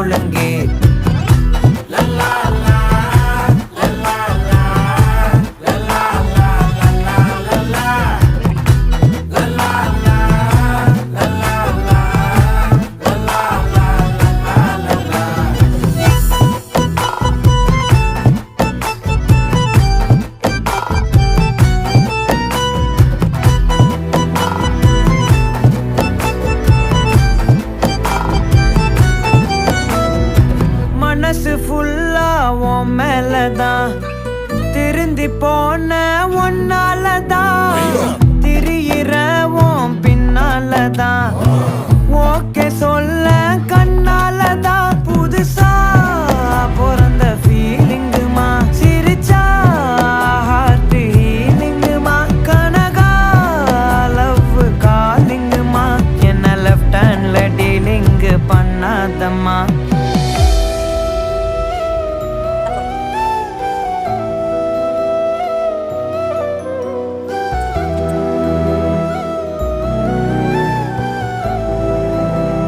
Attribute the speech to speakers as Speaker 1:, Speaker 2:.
Speaker 1: ஒழுங்கே. மனசு ஃபுல்லா உன் மேலதான், திருந்தி போன ஒன்னாலதான், திரியிற உன் பின்னாலதான், ஓகே சொல்ல கண்ணாலதான். புதுசா பிறந்த ஃபீலிங்குமா, சிரிச்சா ஹார்ட் ஹீலிங்குமா, கனகா லவ் காலிங்குமா, என்ன லெஃப்ட் ஹேண்ட்ல டீலிங்கு பண்ணாதம்மா.